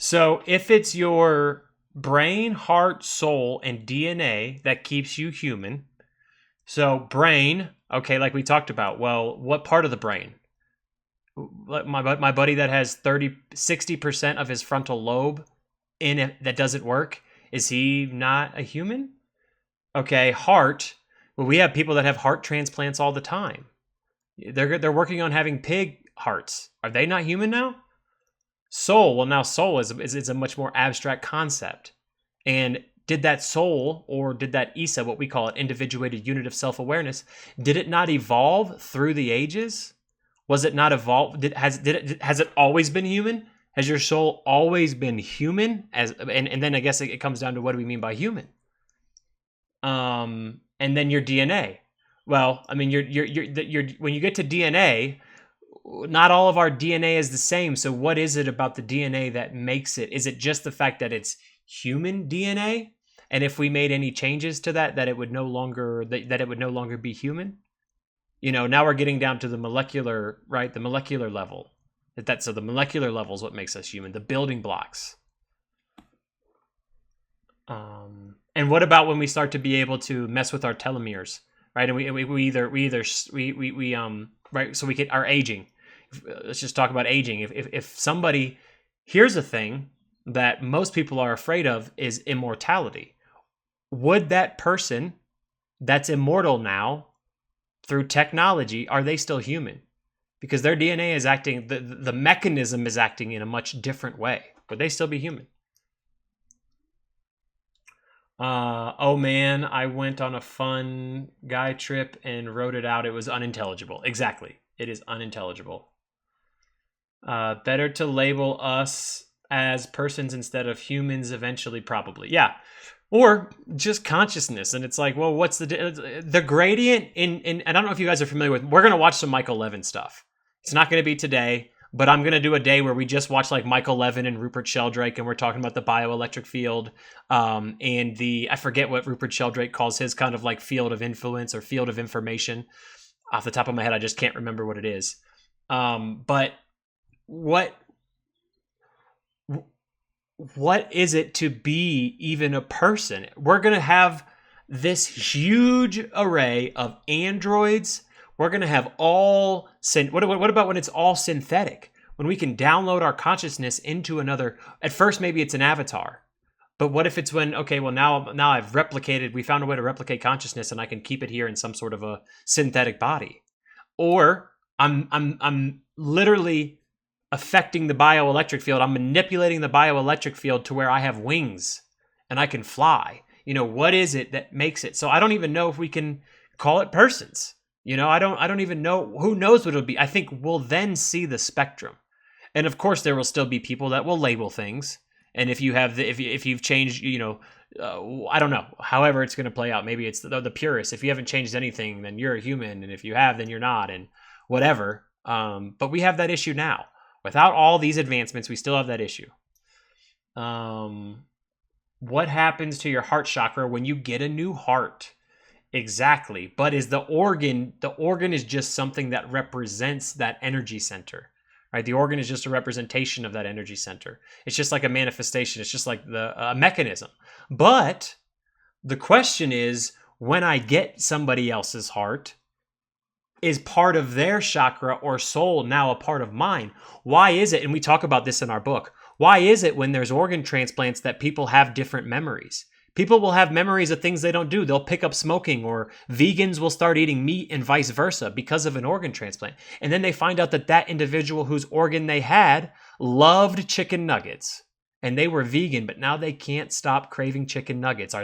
So if it's your brain, heart, soul, and DNA that keeps you human, so brain, okay, like we talked about, well, what part of the brain? Like my buddy that has 60% of his frontal lobe in it that doesn't work, is he not a human? Okay, heart. Well, we have people that have heart transplants all the time. They're working on having pig hearts. Are they not human now? Soul. Well, now soul is a much more abstract concept. And did that soul, or did that Isa, what we call it, individuated unit of self-awareness, did it not evolve through the ages? Was it not evolved? Has it always been human? Has your soul always been human? And then I guess it comes down to, what do we mean by human? And then your DNA. Well, I mean, you're when you get to DNA, not all of our DNA is the same. So what is it about the DNA that makes it? Is it just the fact that it's human DNA? And if we made any changes to that, that it would no longer be human? Now we're getting down to the molecular, right? The molecular level. So the molecular level is what makes us human, the building blocks. And what about when we start to be able to mess with our telomeres, right? And we right, so we get our aging. Let's just talk about aging. If somebody, here's a thing that most people are afraid of, is immortality. Would that person that's immortal now through technology, are they still human? Because their DNA is acting, the mechanism is acting in a much different way. Would they still be human? Oh man, I went on a fun guy trip and wrote it out. It was unintelligible. Exactly. It is unintelligible. Better to label us as persons instead of humans eventually, probably. Yeah. Or just consciousness. And it's like, well, what's the gradient in I don't know if you guys are familiar with, we're going to watch some Michael Levin stuff. It's not going to be today, but I'm going to do a day where we just watch like Michael Levin and Rupert Sheldrake, and we're talking about the bioelectric field. And I forget what Rupert Sheldrake calls his kind of like field of influence or field of information. Off the top of my head, I just can't remember what it is. But what is it to be even a person? We're going to have this huge array of androids. We're going to have all what about when it's all synthetic? When we can download our consciousness into another, at first maybe it's an avatar. But what if it's when, okay, well now I've replicated, we found a way to replicate consciousness and I can keep it here in some sort of a synthetic body. Or I'm literally affecting the bioelectric field. I'm manipulating the bioelectric field to where I have wings and I can fly. What is it that makes it? So I don't even know if we can call it persons. I don't even know. Who knows what it'll be? I think we'll then see the spectrum. And of course there will still be people that will label things. And if you have if you've changed, I don't know. However it's going to play out. Maybe it's the purists. If you haven't changed anything, then you're a human, and if you have, then you're not, and whatever. But we have that issue now. Without all these advancements, we still have that issue. What happens to your heart chakra when you get a new heart? Exactly. But is the organ is just something that represents that energy center, right? The organ is just a representation of that energy center. It's just like a manifestation. It's just like a mechanism. But the question is, when I get somebody else's heart, is part of their chakra or soul now a part of mine? Why is it, and we talk about this in our book, why is it when there's organ transplants that people have different memories? People will have memories of things they don't do. They'll pick up smoking, or vegans will start eating meat and vice versa because of an organ transplant. And then they find out that individual whose organ they had loved chicken nuggets and they were vegan, but now they can't stop craving chicken nuggets.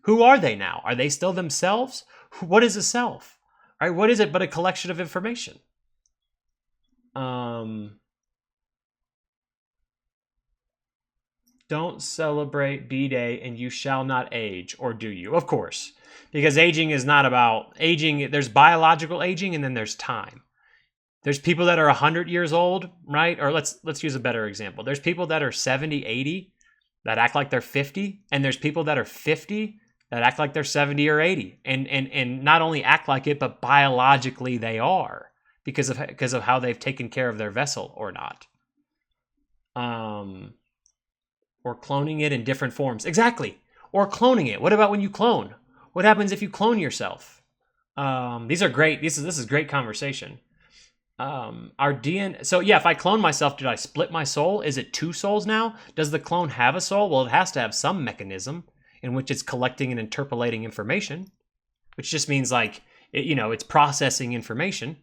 Who are they now? Are they still themselves? What is a self? All right, what is it but a collection of information? Don't celebrate B-Day and you shall not age, or do you? Of course, because aging is not about aging. There's biological aging and then there's time. There's people that are 100 years old, right? Or let's use a better example. There's people that are 70, 80 that act like they're 50, and there's people that are 50 that act like they're 70 or 80, and not only act like it, but biologically they are, because of how they've taken care of their vessel or not. Or cloning it in different forms. Exactly. Or cloning it. What about when you clone? What happens if you clone yourself? These are great. This is great conversation. Our DNA. So yeah, if I clone myself, did I split my soul? Is it two souls now? Does the clone have a soul? Well, it has to have some mechanism in which it's collecting and interpolating information, which just means like it's processing information.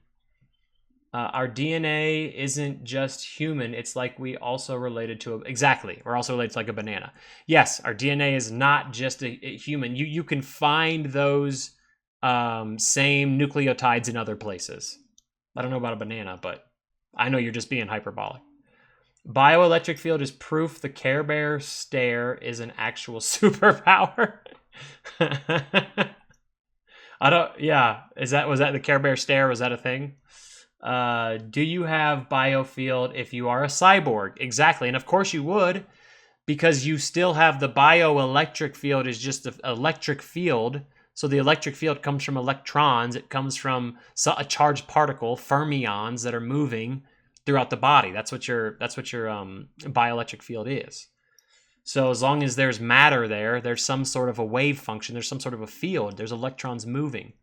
Our DNA isn't just human. It's like we also related to exactly. We're also related to like a banana. Yes, our DNA is not just a human. You can find those same nucleotides in other places. I don't know about a banana, but I know you're just being hyperbolic. Bioelectric field is proof the Care Bear stare is an actual superpower. Was that the Care Bear stare? Was that a thing? Do you have biofield if you are a cyborg? Exactly. And of course you would, because you still have the bioelectric field is just an electric field. So the electric field comes from electrons. It comes from a charged particle, fermions, that are moving throughout the body. That's what your bioelectric field is. So as long as there's matter there, there's some sort of a wave function. There's some sort of a field. There's electrons moving.